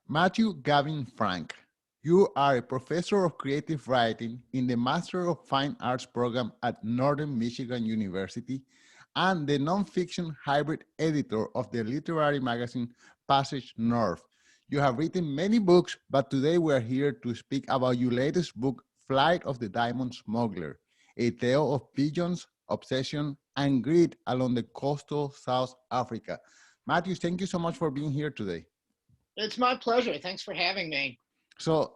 Matthew Gavin Frank, you are a professor of creative writing in the Master of Fine Arts program at Northern Michigan University and the nonfiction hybrid editor of the literary magazine Passage North. You have written many books, but today we are here to speak about your latest book, Flight of the Diamond Smuggler, a tale of pigeons, obsession, and greed along the coastal South Africa. Matthew, thank you so much for being here today. It's my pleasure. Thanks for having me. So,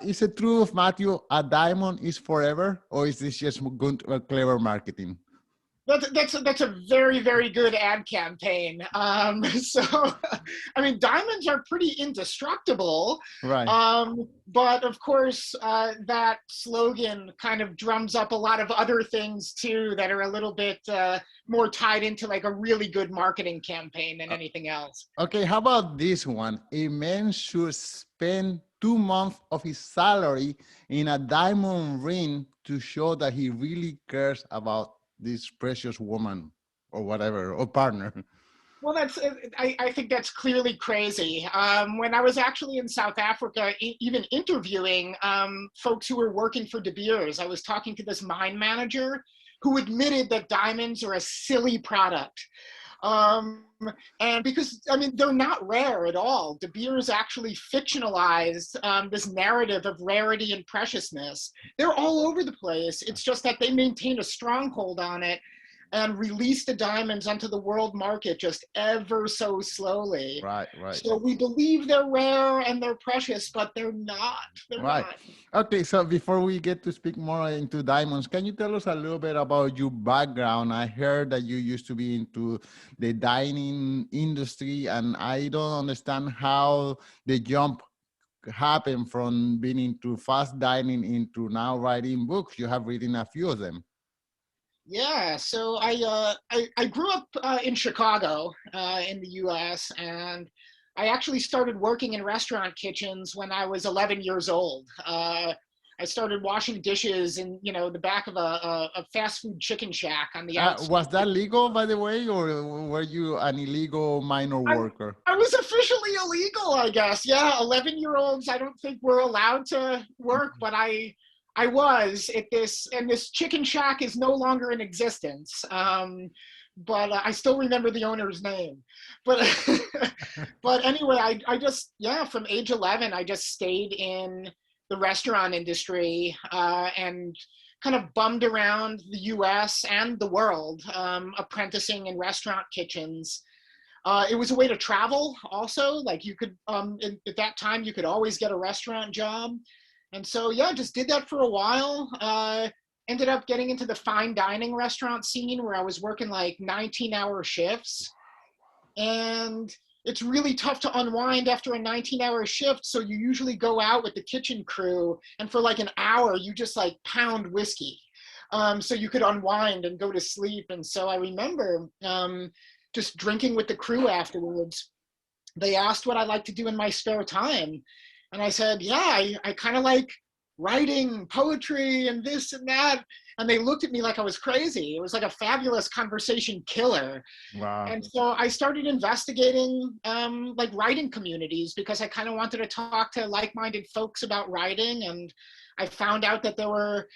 is it true of Matthew, a diamond is forever, or is this just good, clever marketing? That's a very, very good ad campaign. So, I mean, diamonds are pretty indestructible, Right. but of course, that slogan kind of drums up a lot of other things too that are a little bit more tied into like a really good marketing campaign than anything else. Okay, how about this one? A man should spend 2 months of his salary in a diamond ring to show that he really cares about this precious woman or whatever, or partner. Well, I think that's clearly crazy. When I was actually in South Africa, even interviewing folks who were working for De Beers, I was talking to this mine manager who admitted that diamonds are a silly product. Um, and because, I mean, they're not rare at all. De Beers actually fictionalized this narrative of rarity and preciousness. They're all over the place. It's just that they maintain a stronghold on it and release the diamonds onto the world market just ever so slowly. Right, right. So we believe they're rare and they're precious, but they're not. They're Right. not. Okay, so before we get to speak more into diamonds, can you tell us a little bit about your background? I heard that you used to be into the dining industry, and I don't understand how the jump happened from being into fast dining into now writing books. You have written a few of them. Yeah, so I grew up in Chicago in the U.S. and I actually started working in restaurant kitchens when I was 11 years old. I started washing dishes in the back of a fast food chicken shack on the Was outskirts. that legal, by the way, or were you an illegal minor I, worker? I was officially illegal, I guess. Yeah, 11-year-olds, I don't think we're allowed to work, but I was at this, and this chicken shack is no longer in existence. But I still remember the owner's name. But but anyway, I just from age 11, I just stayed in the restaurant industry and kind of bummed around the U.S. and the world, apprenticing in restaurant kitchens. It was a way to travel also. Like you could, at that time, you could always get a restaurant job. And so, yeah, just did that for a while. Ended up getting into the fine dining restaurant scene where I was working like 19-hour shifts. And it's really tough to unwind after a 19-hour shift. So you usually go out with the kitchen crew, and for like an hour, you just like pound whiskey. So you could unwind and go to sleep. And so I remember just drinking with the crew afterwards. They asked what I like to do in my spare time. And I said, yeah, I kind of like writing poetry and this and that. And they looked at me like I was crazy. It was like a fabulous conversation killer. Wow. And so I started investigating like writing communities because I kind of wanted to talk to like-minded folks about writing. And I found out that there were,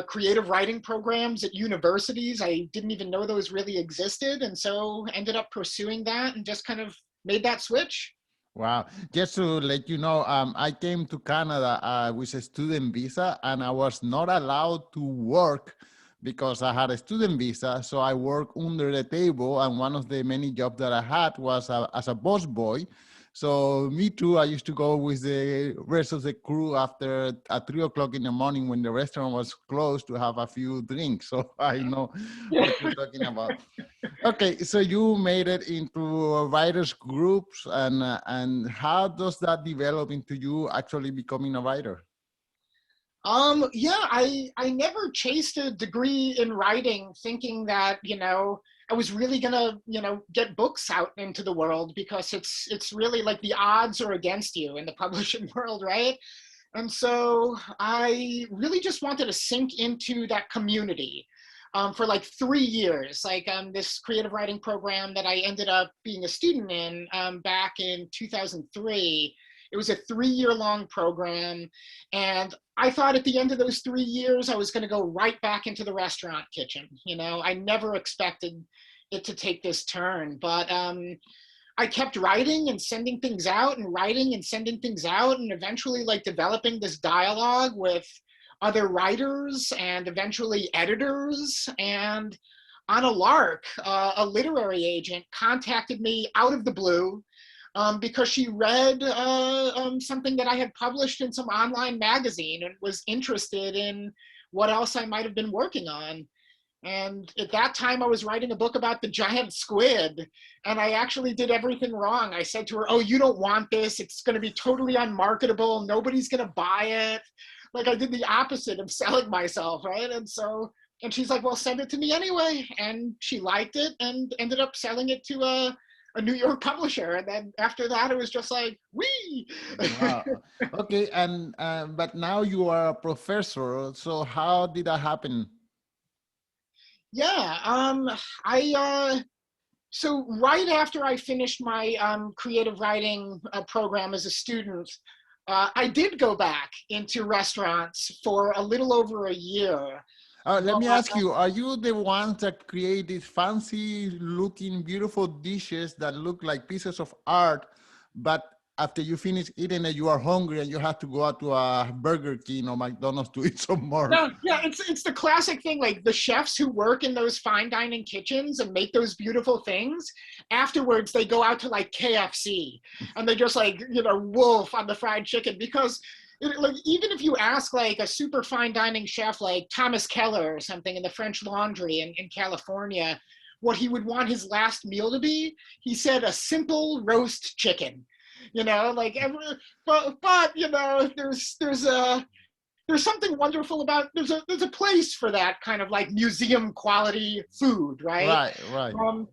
creative writing programs at universities. I didn't even know those really existed. And so ended up pursuing that and just kind of made that switch. Wow. Just to let you know, I came to Canada with a student visa, and I was not allowed to work because I had a student visa. So I worked under the table, and one of the many jobs that I had was as a bus boy. So me too, I used to go with the rest of the crew after at 3 o'clock in the morning when the restaurant was closed to have a few drinks. So I know what you're talking about. Okay, so you made it into writers groups, and how does that develop into you actually becoming a writer? Yeah, I never chased a degree in writing thinking that, I was really gonna, get books out into the world because it's really like the odds are against you in the publishing world, right? And so I really just wanted to sink into that community. for like 3 years, like this creative writing program that I ended up being a student in back in 2003. It was a 3-year long program. And I thought at the end of those 3 years, I was going to go right back into the restaurant kitchen. You know, I never expected it to take this turn, but I kept writing and sending things out and writing and sending things out, and eventually like developing this dialogue with other writers and eventually editors. And on a lark, a literary agent contacted me out of the blue because she read something that I had published in some online magazine and was interested in what else I might have been working on. And at that time, I was writing a book about the giant squid, and I actually did everything wrong. I said to her, "Oh, you don't want this. It's going to be totally unmarketable. Nobody's going to buy it." Like I did the opposite of selling myself, right? And she's like, "Well, send it to me anyway." And she liked it and ended up selling it to a New York publisher. And then after that, it was just like, wee. Wow. Okay, and but now you are a professor. So how did that happen? Yeah, so right after I finished my creative writing program as a student, I did go back into restaurants for a little over a year. Let But me ask you, are you the ones that create these fancy looking, beautiful dishes that look like pieces of art, but after you finish eating it, you are hungry and you have to go out to a Burger King or McDonald's to eat some more? no, yeah, it's the classic thing. Like the chefs who work in those fine dining kitchens and make those beautiful things, afterwards they go out to like KFC and they just like, you know, wolf on the fried chicken because like even if you ask like a super fine dining chef like Thomas Keller or something in the French Laundry in California, what he would want his last meal to be, he said a simple roast chicken. You know, like but you know, there's something wonderful about there's a place for that kind of like museum quality food, right? Right, right.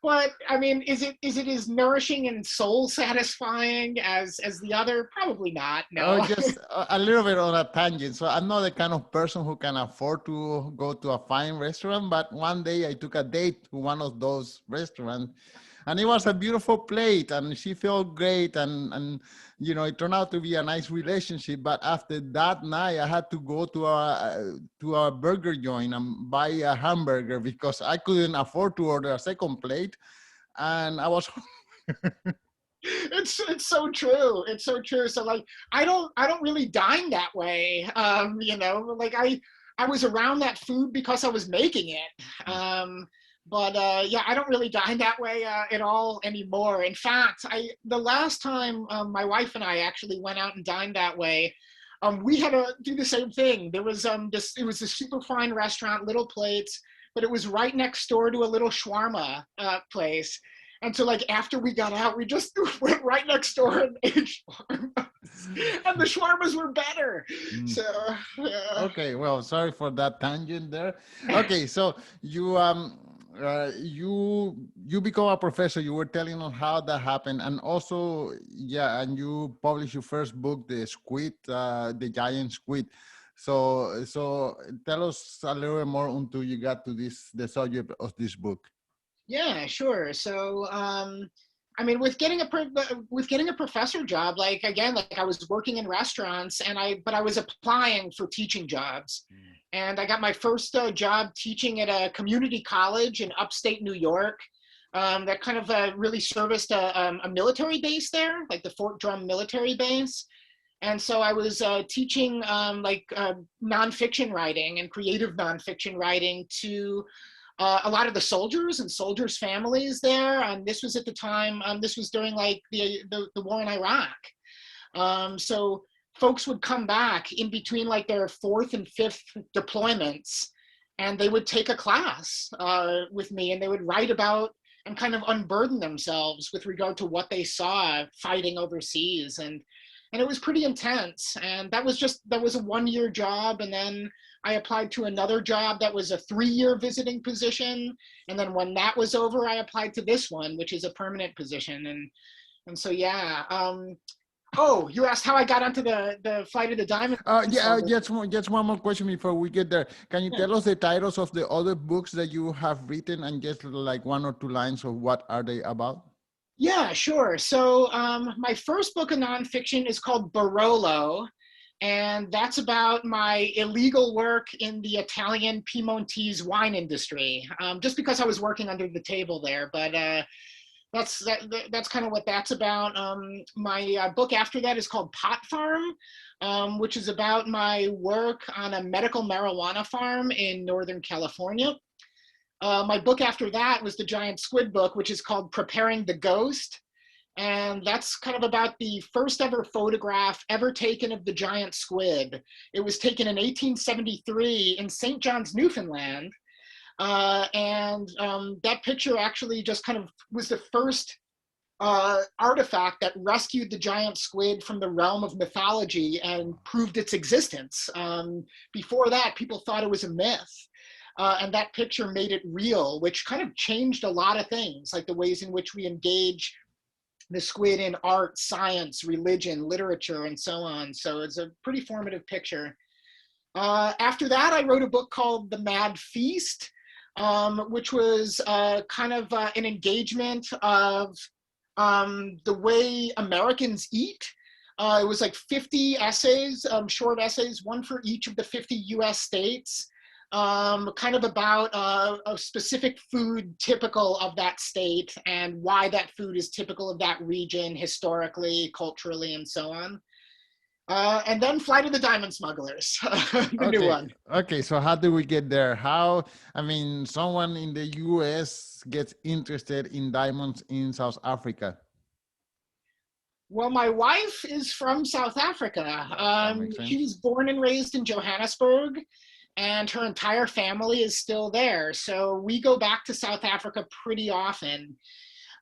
But I mean, is it as nourishing and soul satisfying as the other? Probably not. Oh, No. just a little bit on a tangent. So I'm not the kind of person who can afford to go to a fine restaurant, but one day I took a date to one of those restaurants, and it was a beautiful plate, and she felt great, and you know, it turned out to be a nice relationship. But after that night, I had to go to a burger joint and buy a hamburger because I couldn't afford to order a second plate, and I was It's so true. It's so true. So like I don't really dine that way. You know, like I was around that food because I was making it. But yeah, I don't really dine that way at all anymore. In fact, I the last time my wife and I actually went out and dined that way, we had to do the same thing. There was this it was a super fine restaurant, little plates, but it was right next door to a little shawarma place. And so like after we got out, we just went right next door and ate shawarmas. And the shawarmas were better. So yeah. okay. Well, sorry for that tangent there. Okay, so you become a professor. You were telling us how that happened, and also yeah, and you published your first book, the squid, the giant squid. So tell us a little bit more until you got to the subject of this book. Yeah, sure. So, I mean, with getting a professor job, like again, like I was working in restaurants, but I was applying for teaching jobs, and I got my first job teaching at a community college in upstate New York. That kind of really serviced a military base there, like the Fort Drum military base. And so I was teaching nonfiction writing and creative nonfiction writing to a lot of the soldiers and soldiers' families there. And this was at the time, this was during like the war in Iraq. So folks would come back in between like their fourth and fifth deployments, and they would take a class with me, and they would write about and kind of unburden themselves with regard to what they saw fighting overseas. And it was pretty intense. And that was a 1-year job. And then I applied to another job that was a 3-year visiting position. And then when that was over, I applied to this one, which is a permanent position. And so, yeah, Oh, you asked how I got onto the Flight of the Diamond Smugglers. Just one more question before we get there. Can you Yeah. tell us the titles of the other books that you have written and just like one or two lines of what are they about? Yeah, sure. So my first book of nonfiction is called Barolo, and that's about my illegal work in the Italian Piedmontese wine industry. Just because I was working under the table there, but that's kind of what that's about. My book after that is called Pot Farm, which is about my work on a medical marijuana farm in Northern California. My book after that was the giant squid book, which is called Preparing the Ghost. And that's kind of about the first ever photograph ever taken of the giant squid. It was taken in 1873 in St. John's, Newfoundland. That picture actually just kind of was the first artifact that rescued the giant squid from the realm of mythology and proved its existence. Before that, people thought it was a myth. And that picture made it real, which kind of changed a lot of things, like the ways in which we engage the squid in art, science, religion, literature, and so on. So it's a pretty formative picture. After that, I wrote a book called The Mad Feast, which was kind of an engagement of the way Americans eat. It was like 50 essays, short essays, one for each of the 50 US states, kind of about a specific food typical of that state and why that food is typical of that region historically, culturally, and so on. And then Flight of the Diamond Smugglers, the new Okay, one. okay. So how do we get there? How, I mean, someone in the US gets interested in diamonds in South Africa. Well, my wife is from South Africa. That makes She sense. was born and raised in Johannesburg, and her entire family is still there. So we go back to South Africa pretty often.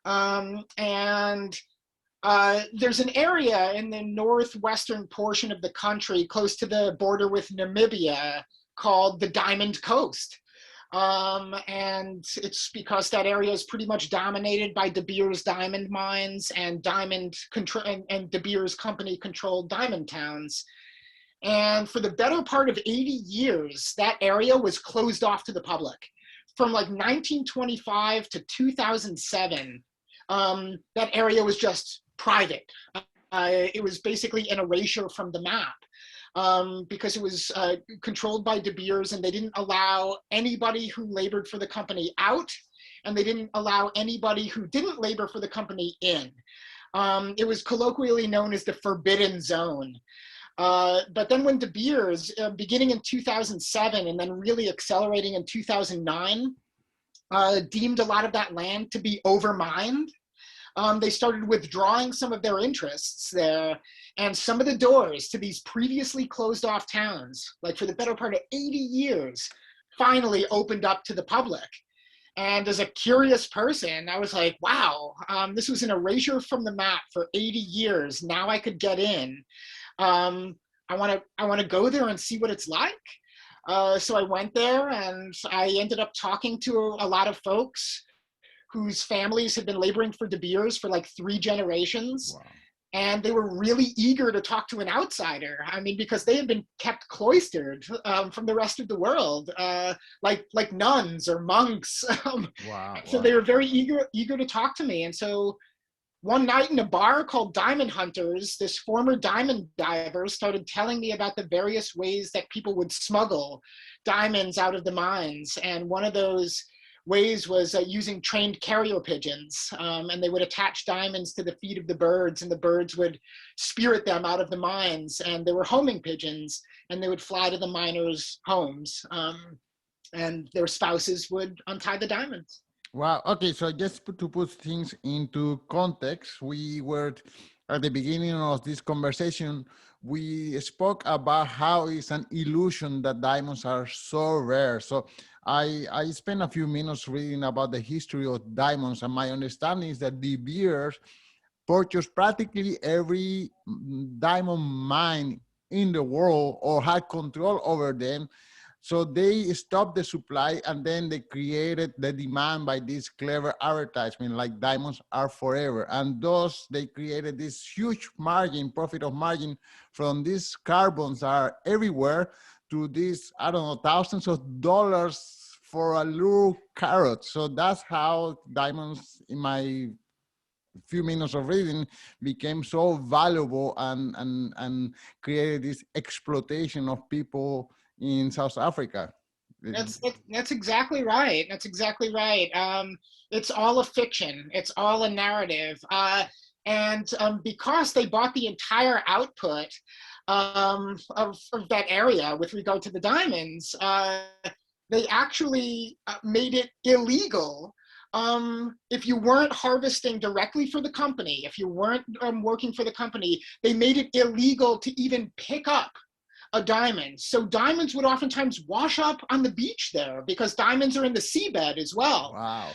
And There's an area in the northwestern portion of the country, close to the border with Namibia, called the Diamond Coast. And it's because that area is pretty much dominated by De Beers diamond mines and and De Beers company controlled diamond towns. And for the better part of 80 years, that area was closed off to the public. From like 1925 to 2007, that area was just private. It was basically an erasure from the map. Because it was controlled by De Beers, and they didn't allow anybody who labored for the company out, and they didn't allow anybody who didn't labor for the company in. It was colloquially known as the Forbidden Zone. But then when De Beers, beginning in 2007 and then really accelerating in 2009, deemed a lot of that land to be overmined, they started withdrawing some of their interests there, and some of the doors to these previously closed off towns, like for the better part of 80 years, finally opened up to the public. And as a curious person, I was like, wow, this was an erasure from the map for 80 years. Now I could get in. I want to go there and see what it's like. So I went there, and I ended up talking to a lot of folks whose families had been laboring for De Beers for like 3 generations. Wow. And they were really eager to talk to an outsider. I mean, because they had been kept cloistered from the rest of the world, like nuns or monks. Wow. So Wow. they were very eager to talk to me. And so one night in a bar called Diamond Hunters, this former diamond diver started telling me about the various ways that people would smuggle diamonds out of the mines. And one of those ways was using trained carrier pigeons, and they would attach diamonds to the feet of the birds, and the birds would spirit them out of the mines. And they were homing pigeons, and they would fly to the miners' homes, and their spouses would untie the diamonds. Wow. Okay. So just to put things into context, we were at the beginning of this conversation, we spoke about how it's an illusion that diamonds are so rare. So I spent a few minutes reading about the history of diamonds, and my understanding is that De Beers purchased practically every diamond mine in the world or had control over them. So they stopped the supply, and then they created the demand by this clever advertisement, like diamonds are forever. And thus they created this huge margin, profit of margin from these carbons are everywhere to these, I don't know, thousands of dollars for a little carrot. So that's how diamonds, in my few minutes of reading, became so valuable and created this exploitation of people in South Africa. That's exactly right. That's exactly right. It's all a fiction. It's all a narrative. And because they bought the entire output of that area with regard to the diamonds, they actually made it illegal. If you weren't harvesting directly for the company, if you weren't working for the company, they made it illegal to even pick up a diamond. So diamonds would oftentimes wash up on the beach there because diamonds are in the seabed as well. Wow.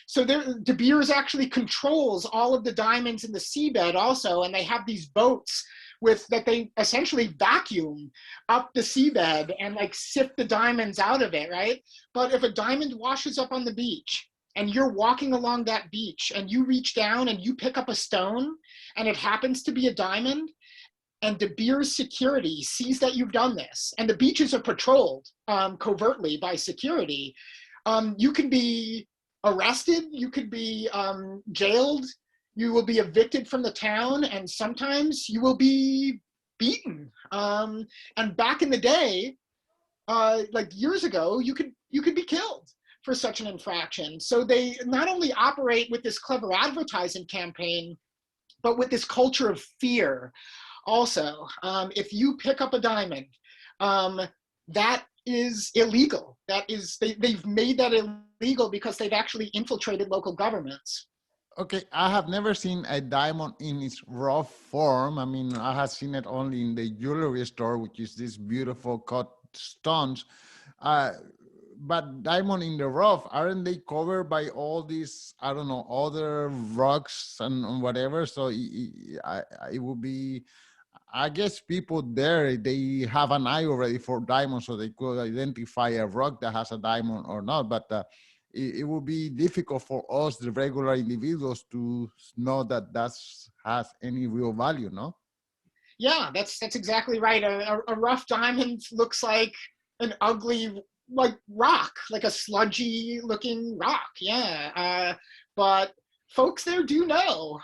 So De Beers actually controls all of the diamonds in the seabed also, and they have these boats that they essentially vacuum up the seabed and like sift the diamonds out of it, right? But if a diamond washes up on the beach and you're walking along that beach and you reach down and you pick up a stone and it happens to be a diamond, and De Beers security sees that you've done this, and the beaches are patrolled covertly by security, you can be arrested, you could be jailed, you will be evicted from the town, and sometimes you will be beaten. And back in the day, like years ago, you could be killed for such an infraction. So they not only operate with this clever advertising campaign, but with this culture of fear. Also, if you pick up a diamond, that is illegal. They've made that illegal because they've actually infiltrated local governments. Okay, I have never seen a diamond in its raw form. I mean, I have seen it only in the jewelry store, which is this beautiful cut stones. But diamond in the rough, aren't they covered by all these, I don't know, other rocks and whatever? So it would be, I guess people there, they have an eye already for diamonds, so they could identify a rock that has a diamond or not. But it would be difficult for us, the regular individuals, to know that has any real value, no? Yeah, that's exactly right. A rough diamond looks like an ugly, like rock, like a sludgy looking rock. Yeah, but folks there do know,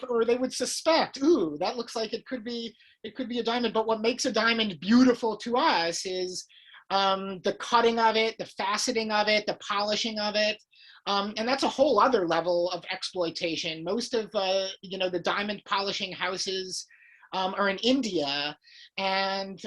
or they would suspect. Ooh, that looks like it could be a diamond. But what makes a diamond beautiful to us is the cutting of it, the faceting of it, the polishing of it. And that's a whole other level of exploitation. Most of the diamond polishing houses are in India, and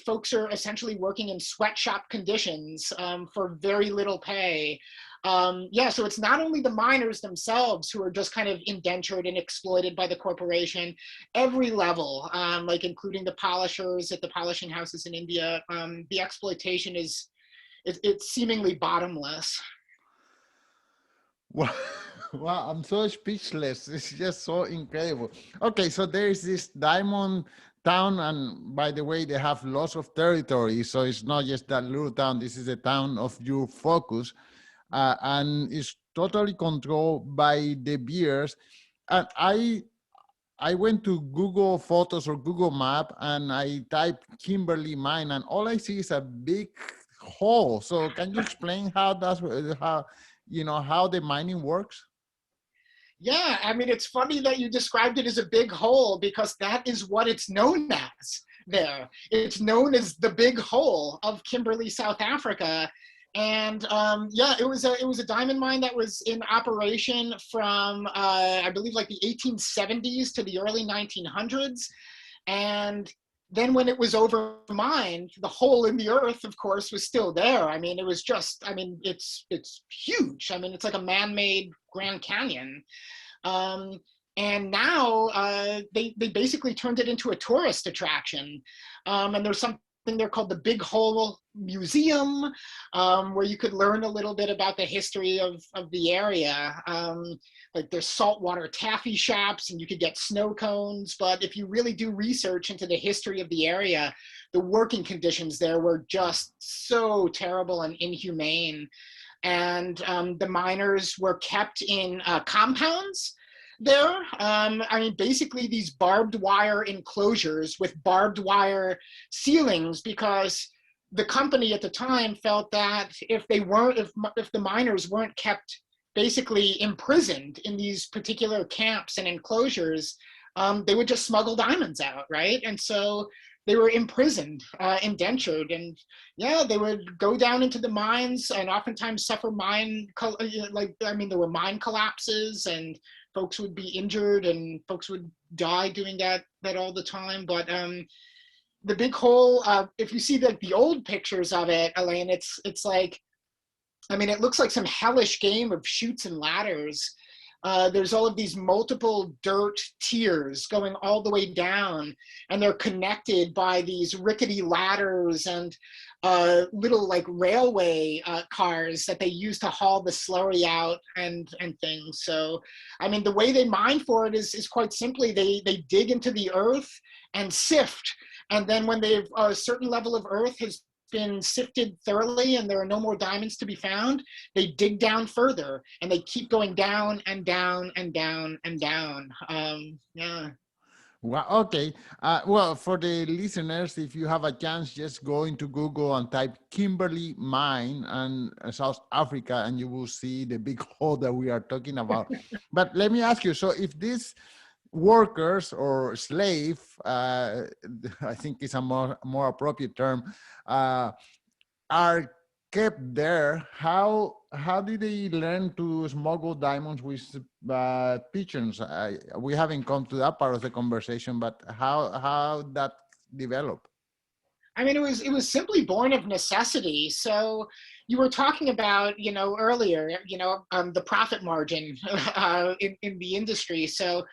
folks are essentially working in sweatshop conditions for very little pay. Yeah, so it's not only the miners themselves who are just kind of indentured and exploited by the corporation. Every level, like including the polishers at the polishing houses in India, the exploitation it's seemingly bottomless. Wow, wow, I'm so speechless. It's just so incredible. Okay, so there is this diamond town, and by the way, they have lots of territory. So it's not just that little town. This is a town of your focus, and it's totally controlled by De Beers. And I went to Google Photos or Google Map, and I typed Kimberley mine, and all I see is a big hole. So can you explain how how the mining works? Yeah, I mean, it's funny that you described it as a big hole because that is what it's known as there. It's known as the Big Hole of Kimberley, South Africa. And yeah, it was a diamond mine that was in operation from, I believe, like the 1870s to the early 1900s. And then when it was overmined, the hole in the earth, of course, was still there. I mean, it was just, I mean, it's huge. I mean, it's like a man-made Grand Canyon. Um, and now they basically turned it into a tourist attraction. And there's some there called the Big Hole Museum, where you could learn a little bit about the history of the area. Like there's saltwater taffy shops and you could get snow cones. But if you really do research into the history of the area, the working conditions there were just so terrible and inhumane. And the miners were kept in compounds there. I mean, basically these barbed wire enclosures with barbed wire ceilings, because the company at the time felt that if the miners weren't kept basically imprisoned in these particular camps and enclosures, they would just smuggle diamonds out, right? And so they were imprisoned, indentured, and yeah, they would go down into the mines and oftentimes suffer there were mine collapses and folks would be injured and folks would die doing that all the time. But the Big Hole, if you see the old pictures of it, Elaine, it's like, I mean, it looks like some hellish game of chutes and ladders. There's all of these multiple dirt tiers going all the way down, and they're connected by these rickety ladders and little like railway cars that they use to haul the slurry out and things. So, I mean, the way they mine for it is quite simply, they dig into the earth and sift. And then when a certain level of earth has been sifted thoroughly and there are no more diamonds to be found, they dig down further and they keep going down and down and down and down. Yeah. Well, okay. Well, for the listeners, if you have a chance, just go into Google and type Kimberley Mine and South Africa, and you will see the big hole that we are talking about. But let me ask you, so if these workers or slave, I think is a more appropriate term, are kept there, how did they learn to smuggle diamonds with pigeons? We haven't come to that part of the conversation, but how that developed? I mean, it was simply born of necessity. So you were talking about, earlier, the profit margin in the industry. So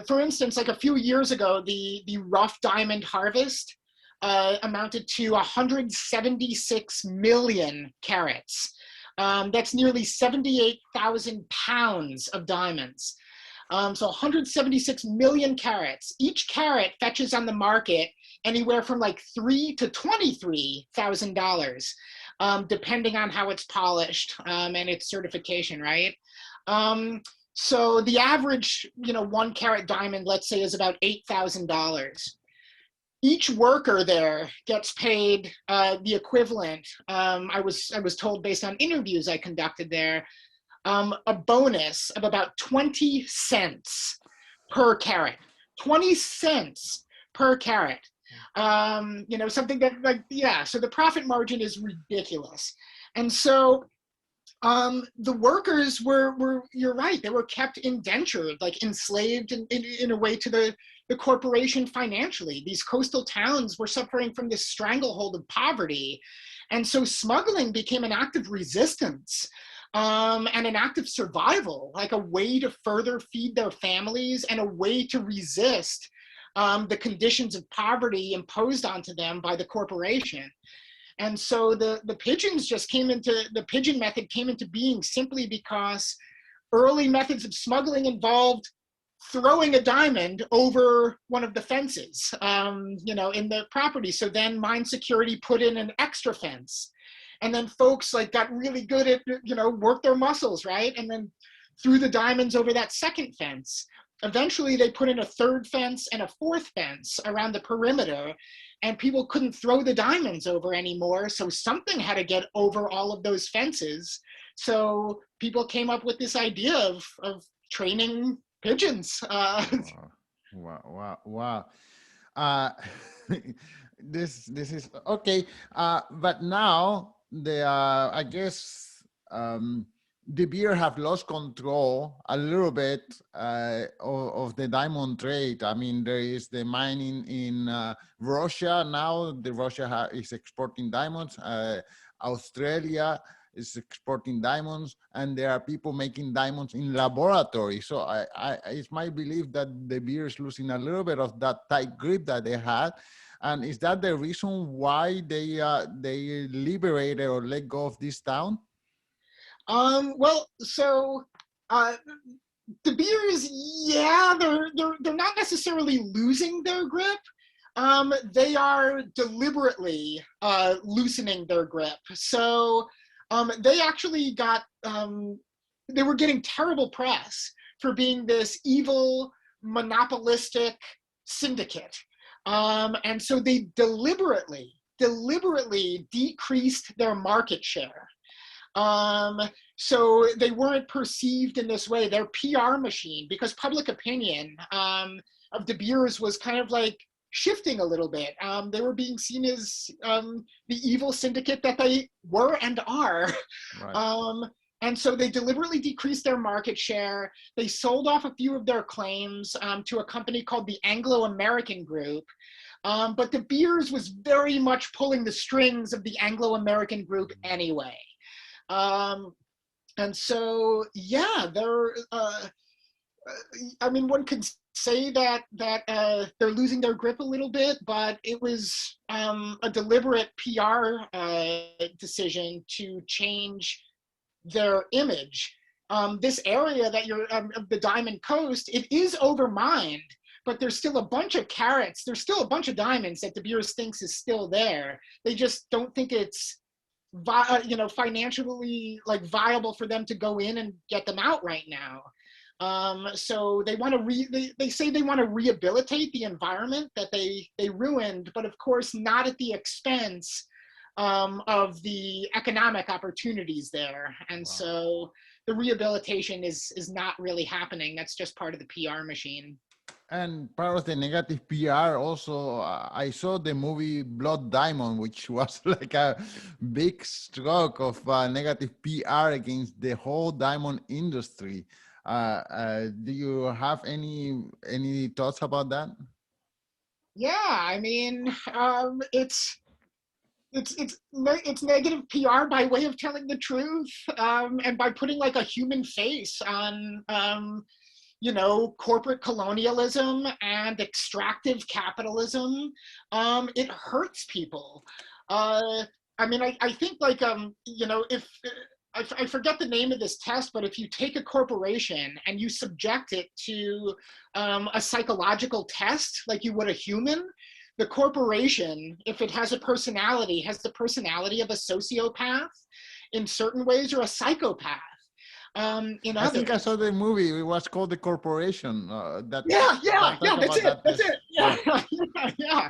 for instance, like a few years ago, the rough diamond harvest amounted to 176 million carats. That's nearly 78,000 pounds of diamonds. So 176 million carats. Each carat fetches on the market anywhere from like $3,000 to $23,000, depending on how it's polished and its certification, right? So the average, 1 carat diamond, let's say, is about $8,000. Each worker there gets paid the equivalent. I was told, based on interviews I conducted there, a bonus of about 20 cents per carat. 20 cents per carat. Something that so the profit margin is ridiculous. And so the workers were, you're right, they were kept indentured, like enslaved in a way to the corporation financially. These coastal towns were suffering from this stranglehold of poverty. And so smuggling became an act of resistance and an act of survival, like a way to further feed their families and a way to resist the conditions of poverty imposed onto them by the corporation. And so the pigeon method came into being simply because early methods of smuggling involved throwing a diamond over one of the fences, in the property. So then mine security put in an extra fence. And then folks got really good at, work their muscles, right? And then threw the diamonds over that second fence. Eventually they put in a third fence and a fourth fence around the perimeter, and people couldn't throw the diamonds over anymore. So something had to get over all of those fences. So people came up with this idea of training pigeons. Wow. This is okay. But now I guess De Beer have lost control a little bit of the diamond trade. I mean, there is the mining in Russia now. Russia is exporting diamonds. Australia is exporting diamonds, and there are people making diamonds in laboratory. So it's my belief that De Beer is losing a little bit of that tight grip that they had. And is that the reason why they liberated or let go of this town? Well, so uh, De Beers, yeah, they're not necessarily losing their grip. They are deliberately loosening their grip. So they actually got they were getting terrible press for being this evil, monopolistic syndicate. And so they deliberately decreased their market share. So they weren't perceived in this way. Their PR machine, because public opinion of De Beers was kind of like shifting a little bit. They were being seen as the evil syndicate that they were and are. Right. And so they deliberately decreased their market share. They sold off a few of their claims to a company called the Anglo-American Group. But De Beers was very much pulling the strings of the Anglo-American Group anyway. And so, yeah, I mean, one could say that they're losing their grip a little bit, but it was a deliberate PR decision to change their image. This area that you're of the Diamond Coast, it is overmined, but there's still a bunch of carats. There's still a bunch of diamonds that De Beers thinks is still there. They just don't think it's financially like viable for them to go in and get them out right now. So they want to they say they want to rehabilitate the environment that they ruined, but of course not at the expense of the economic opportunities there. And wow. So the rehabilitation is not really happening. That's just part of the PR machine. And part of the negative PR also, I saw the movie Blood Diamond, which was like a big stroke of negative PR against the whole diamond industry. Do you have any thoughts about that? Yeah, I mean, it's negative PR by way of telling the truth, and by putting like a human face on corporate colonialism and extractive capitalism. It hurts people. I mean, I think like, if I forget the name of this test, but if you take a corporation and you subject it to a psychological test like you would a human, the corporation, if it has a personality, has the personality of a sociopath in certain ways or a psychopath. I think I saw the movie. It was called The Corporation. That's it. Yeah.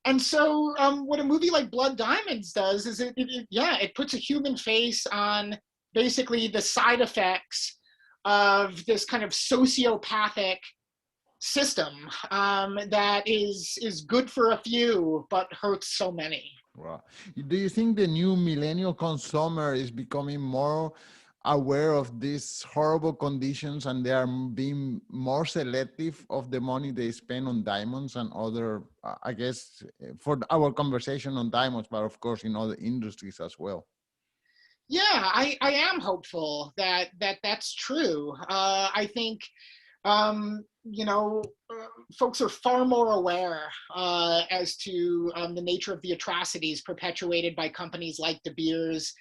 And so what a movie like Blood Diamonds does is it puts a human face on basically the side effects of this kind of sociopathic system that is good for a few but hurts so many. Wow. Do you think the new millennial consumer is becoming more aware of these horrible conditions and they are being more selective of the money they spend on diamonds and other, I guess, for our conversation on diamonds, but of course in other industries as well? Yeah, I am hopeful that that's true. I think, folks are far more aware as to the nature of the atrocities perpetuated by companies like De Beers.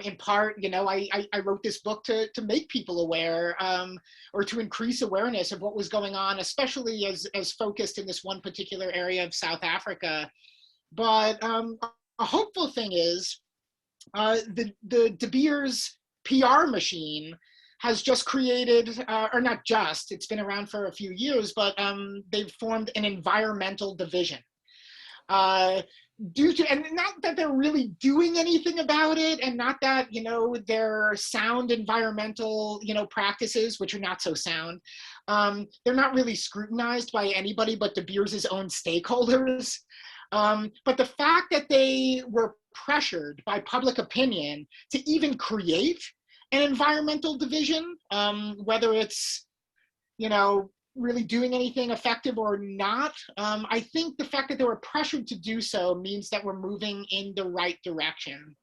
In part, I wrote this book to make people aware or to increase awareness of what was going on, especially as focused in this one particular area of South Africa. But a hopeful thing is the De Beers PR machine has just created, or not just, it's been around for a few years, but they've formed an environmental division. Due to, and not that they're really doing anything about it, and not that, their sound environmental, practices, which are not so sound, they're not really scrutinized by anybody but De Beers' own stakeholders. But the fact that they were pressured by public opinion to even create an environmental division, whether it's, really doing anything effective or not, I think the fact that they were pressured to do so means that we're moving in the right direction.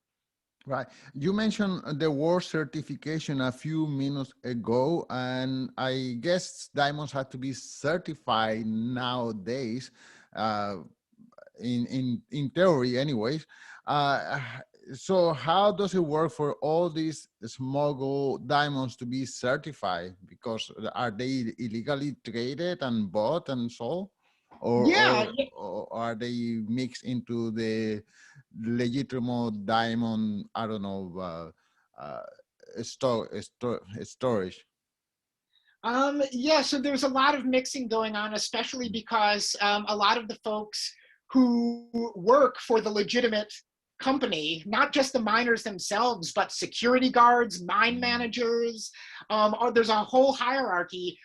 Right. You mentioned the war certification a few minutes ago, and I guess diamonds have to be certified nowadays. uh, in theory anyways. uh, so how does it work for all these smuggle diamonds to be certified? Because are they illegally traded and bought and sold, or Yeah, or are they mixed into the legitimate diamond, I don't know, storage? yeah, so there's a lot of mixing going on, especially because a lot of the folks who work for the legitimate company, not just the miners themselves, but security guards, mine Mm. managers, or there's a whole hierarchy.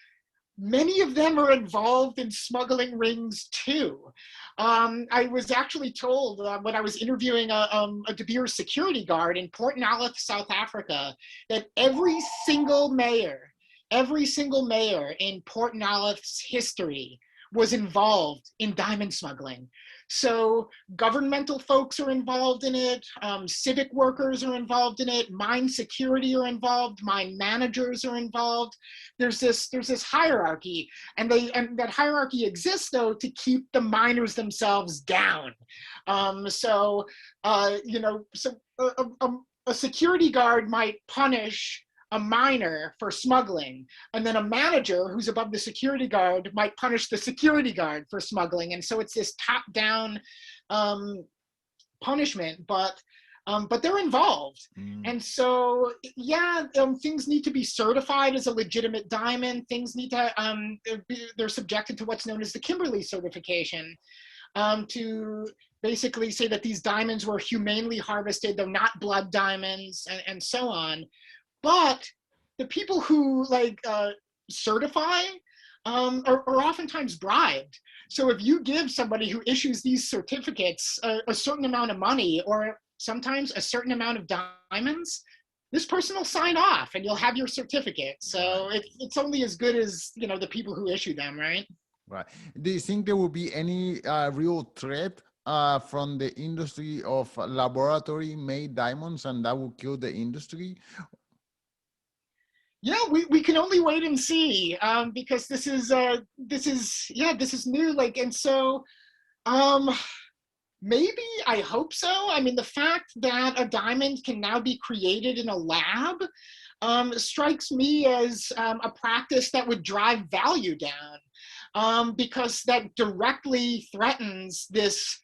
Many of them are involved in smuggling rings too. I was actually told when I was interviewing a De Beers security guard in Port Nolloth, South Africa, that every single mayor in Port Nolloth's history was involved in diamond smuggling. So governmental folks are involved in it, civic workers are involved in it, mine security are involved, mine managers are involved. There's this hierarchy, and that hierarchy exists though to keep the miners themselves down. So a security guard might punish a miner for smuggling, and then a manager who's above the security guard might punish the security guard for smuggling, and so it's this top-down punishment, but they're involved. Mm. And so, yeah, things need to be certified as a legitimate diamond. Things need to, they're subjected to what's known as the Kimberley certification, to basically say that these diamonds were humanely harvested, they're not blood diamonds, and so on. But the people who certify are oftentimes bribed. So if you give somebody who issues these certificates a certain amount of money, or sometimes a certain amount of diamonds, this person will sign off and you'll have your certificate. Right. So it's only as good as, the people who issue them, right? Right. Do you think there will be any real threat from the industry of laboratory-made diamonds, and that will kill the industry? Yeah, we can only wait and see, because this is new. And so um, maybe, I hope so. I mean, the fact that a diamond can now be created in a lab strikes me as a practice that would drive value down, because that directly threatens this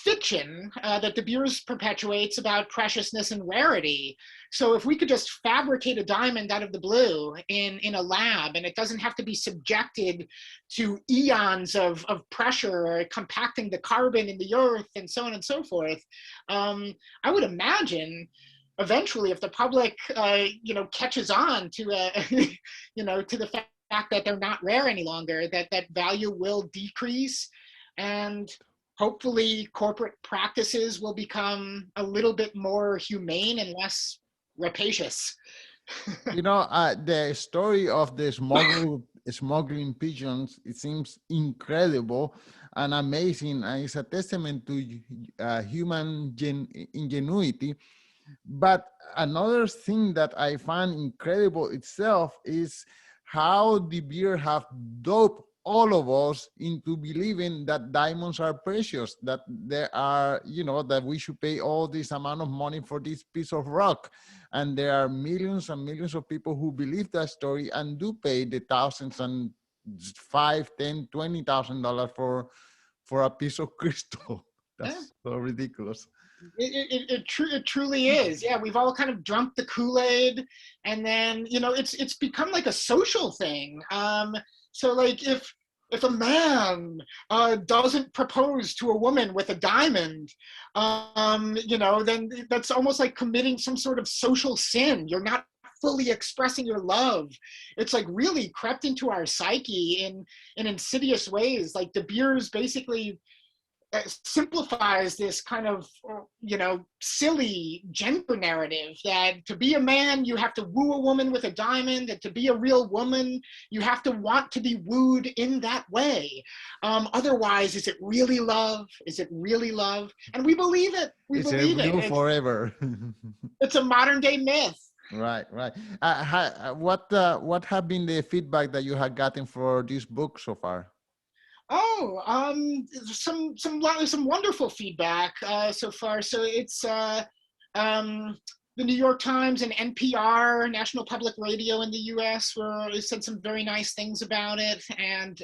fiction that De Beers perpetuates about preciousness and rarity. So if we could just fabricate a diamond out of the blue in a lab, and it doesn't have to be subjected to eons of pressure compacting the carbon in the earth and so on and so forth, I would imagine eventually, if the public catches on to to the fact that they're not rare any longer, that value will decrease, and hopefully corporate practices will become a little bit more humane and less rapacious. The story of the smuggling pigeons, it seems incredible and amazing, and it's a testament to human ingenuity. But another thing that I find incredible itself is how the beer have doped all of us into believing that diamonds are precious, that there are, that we should pay all this amount of money for this piece of rock. And there are millions and millions of people who believe that story and do pay the thousands and five, $10,000, $20,000 for a piece of crystal. Yeah. That's so ridiculous. It truly is. Yeah, we've all kind of drunk the Kool-Aid, and then it's become like a social thing. So if a man doesn't propose to a woman with a diamond, then that's almost like committing some sort of social sin. You're not fully expressing your love. It's like really crept into our psyche in insidious ways. Like De Beers basically simplifies this kind of silly gender narrative that to be a man you have to woo a woman with a diamond, that to be a real woman you have to want to be wooed in that way. Otherwise, is it really love? Is it really love? And we believe it. It's a real forever. It's a modern day myth. Right, right. What have been the feedback that you have gotten for this book so far? Oh, some wonderful feedback so far. So it's um, the New York Times and NPR, National Public Radio in the U.S., said some very nice things about it, and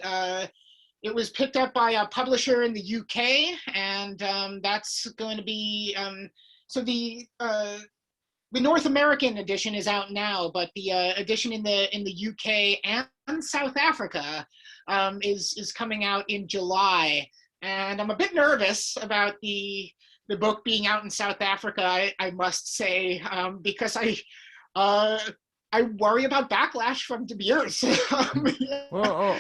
it was picked up by a publisher in the UK, and that's going to be so the North American edition is out now, but the edition in the UK and South Africa is coming out in July. And I'm a bit nervous about the book being out in South Africa. I must say, because uh, I worry about backlash from De Beers. Well,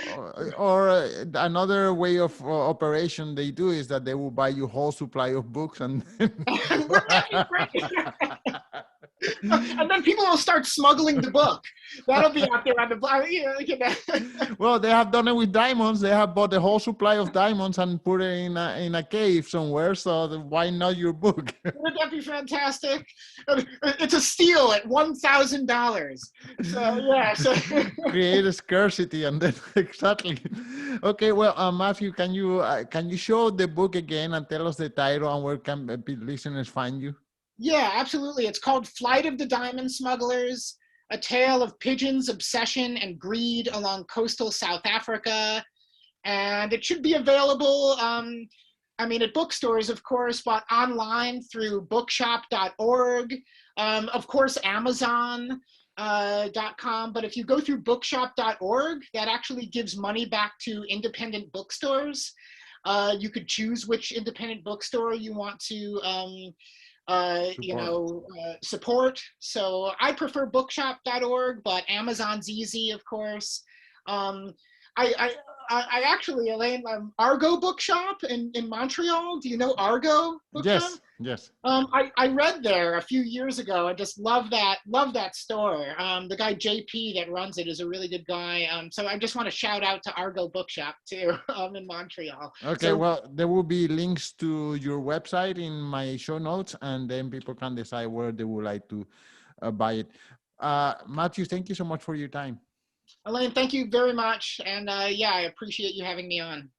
or another way of operation they do is that they will buy you whole supply of books and Wouldn't that be great? And then people will start smuggling the book. That'll be out there on the. Well, they have done it with diamonds. They have bought a whole supply of diamonds and put it in a cave somewhere. So why not your book? Wouldn't that be fantastic? It's a steal at $1,000. So yeah. So. Create a scarcity and then exactly. Okay, well, Matthew, can you show the book again and tell us the title and where can listeners find you? Yeah, absolutely. It's called Flight of the Diamond Smugglers, A Tale of Pigeons, Obsession, and Greed Along Coastal South Africa. And it should be available, at bookstores, of course, but online through bookshop.org. Of course, Amazon.com. But if you go through bookshop.org, that actually gives money back to independent bookstores. You could choose which independent bookstore you want to support. So I prefer bookshop.org, but Amazon's easy, of course. I actually, Elaine, Argo Bookshop in Montreal. Do you know Argo Bookshop? Yes. I read there a few years ago. I just love that store. The guy JP that runs it is a really good guy. So I just want to shout out to Argo Bookshop too, in Montreal. Okay, so, well, there will be links to your website in my show notes, and then people can decide where they would like to buy it. Matthew, thank you so much for your time. Elaine, thank you very much. And I appreciate you having me on.